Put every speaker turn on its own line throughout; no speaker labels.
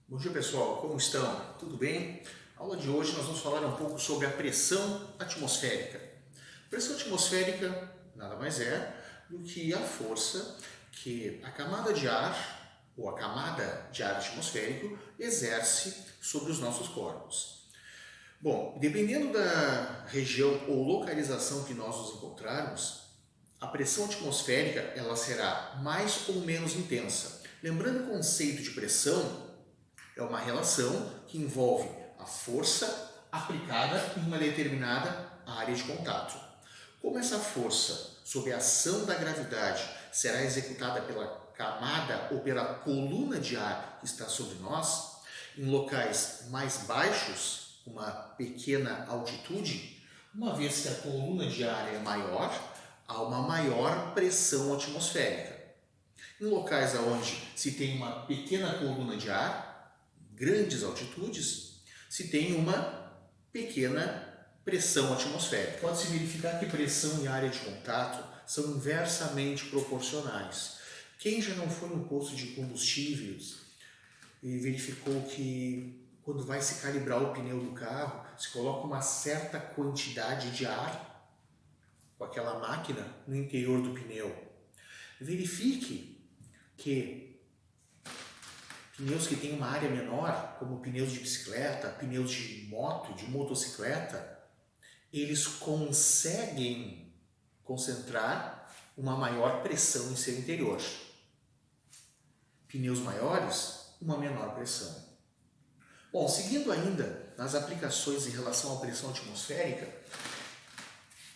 Bom dia pessoal, como estão? Tudo bem? Na aula de hoje nós vamos falar um pouco sobre a pressão atmosférica. Pressão atmosférica nada mais é do que a força que a camada de ar ou a camada de ar atmosférico exerce sobre os nossos corpos. Bom, dependendo da região ou localização que nós nos encontrarmos, a pressão atmosférica ela será mais ou menos intensa. Lembrando o conceito de pressão, é uma relação que envolve a força aplicada em uma determinada área de contato. Como essa força, sob a ação da gravidade, será executada pela camada ou pela coluna de ar que está sobre nós, em locais mais baixos, uma pequena altitude, uma vez que a coluna de ar é maior, há uma maior pressão atmosférica. Em locais onde se tem uma pequena coluna de ar, grandes altitudes, se tem uma pequena pressão atmosférica. Pode-se verificar que pressão e área de contato são inversamente proporcionais. Quem já não foi no posto de combustíveis e verificou que quando vai se calibrar o pneu do carro, se coloca uma certa quantidade de ar com aquela máquina no interior do pneu. Verifique que pneus que têm uma área menor, como pneus de bicicleta, pneus de moto, de motocicleta, eles conseguem concentrar uma maior pressão em seu interior. Pneus maiores, uma menor pressão. Bom, seguindo ainda nas aplicações em relação à pressão atmosférica,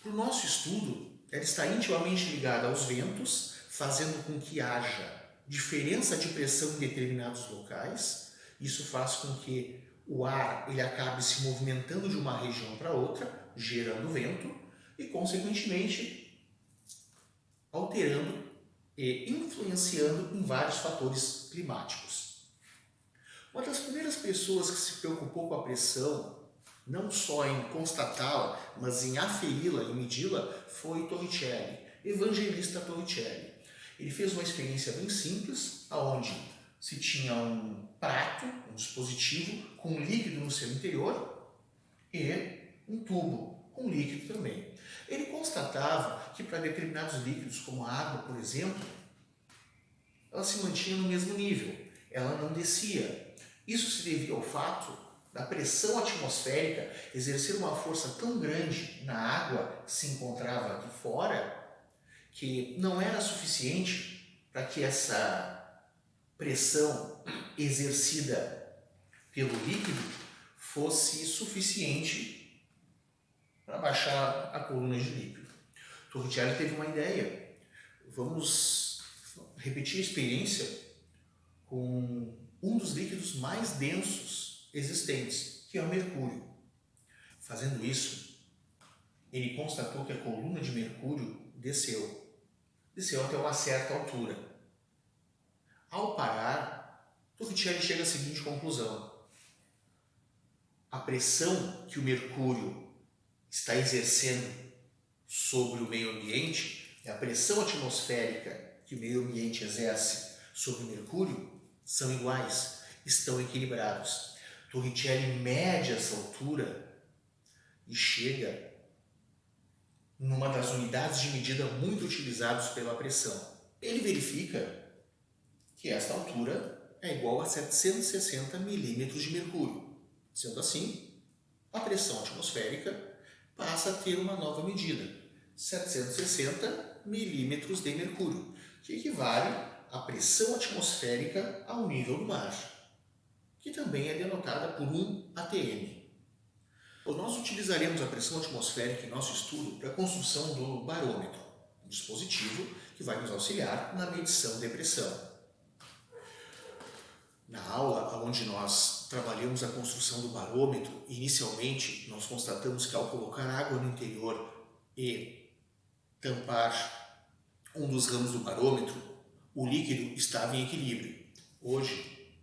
para o nosso estudo, ela está intimamente ligada aos ventos, fazendo com que haja diferença de pressão em determinados locais. Isso faz com que o ar ele acabe se movimentando de uma região para outra, gerando vento e, consequentemente, alterando e influenciando em vários fatores climáticos. Uma das primeiras pessoas que se preocupou com a pressão, não só em constatá-la, mas em aferi-la e medi-la, foi Torricelli, Evangelista Torricelli. Ele fez uma experiência bem simples, onde se tinha um prato, um dispositivo com líquido no seu interior e um tubo com líquido também. Ele constatava que para determinados líquidos, como a água, por exemplo, ela se mantinha no mesmo nível, ela não descia. Isso se devia ao fato da pressão atmosférica exercer uma força tão grande na água que se encontrava aqui fora, que não era suficiente para que essa pressão exercida pelo líquido fosse suficiente para baixar a coluna de líquido. Torricelli teve uma ideia. Vamos repetir a experiência com um dos líquidos mais densos existentes, que é o mercúrio. Fazendo isso, ele constatou que a coluna de mercúrio desceu até uma certa altura. Ao parar, Torricelli chega à seguinte conclusão: a pressão que o mercúrio está exercendo sobre o meio ambiente e a pressão atmosférica que o meio ambiente exerce sobre o mercúrio são iguais, estão equilibrados. Torricelli mede essa altura e chega numa das unidades de medida muito utilizadas pela pressão. Ele verifica que esta altura é igual a 760 milímetros de mercúrio. Sendo assim, a pressão atmosférica passa a ter uma nova medida, 760 milímetros de mercúrio, que equivale à pressão atmosférica ao nível do mar, que também é denotada por 1 atm. Nós utilizaremos a pressão atmosférica em nosso estudo para a construção do barômetro, um dispositivo que vai nos auxiliar na medição de pressão. Na aula onde nós trabalhamos a construção do barômetro, inicialmente nós constatamos que ao colocar água no interior e tampar um dos ramos do barômetro, o líquido estava em equilíbrio. Hoje,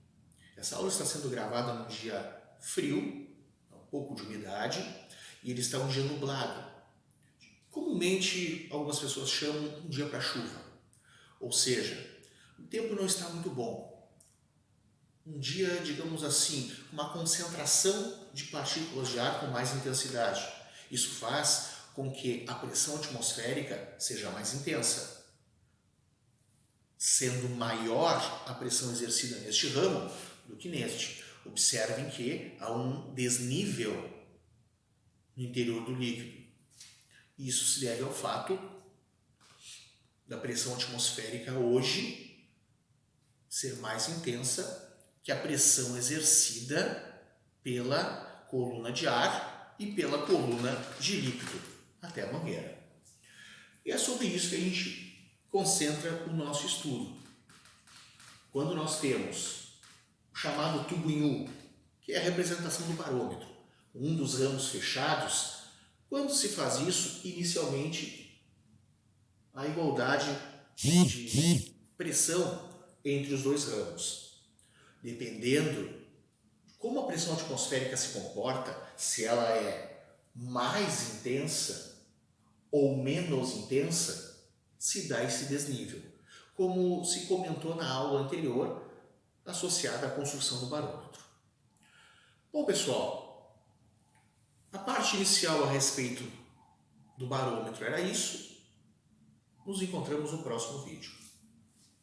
essa aula está sendo gravada num dia frio, um pouco de umidade, e ele está um dia nublado. Comumente, algumas pessoas chamam um dia para chuva. Ou seja, o tempo não está muito bom. um dia, digamos assim, uma concentração de partículas de ar com mais intensidade. Isso faz com que a pressão atmosférica seja mais intensa. Sendo maior a pressão exercida neste ramo do que neste. Observem que há um desnível no interior do líquido. Isso se deve ao fato da pressão atmosférica hoje ser mais intensa que a pressão exercida pela coluna de ar e pela coluna de líquido, até a mangueira. E é sobre isso que a gente concentra o nosso estudo. Quando nós temos o chamado tubo em U, que é a representação do barômetro, um dos ramos fechados, quando se faz isso, inicialmente, a igualdade de pressão entre os dois ramos. Dependendo de como a pressão atmosférica se comporta, se ela é mais intensa ou menos intensa, se dá esse desnível, como se comentou na aula anterior, associada à construção do barômetro. Bom, pessoal, a parte inicial a respeito do barômetro era isso. Nos encontramos no próximo vídeo.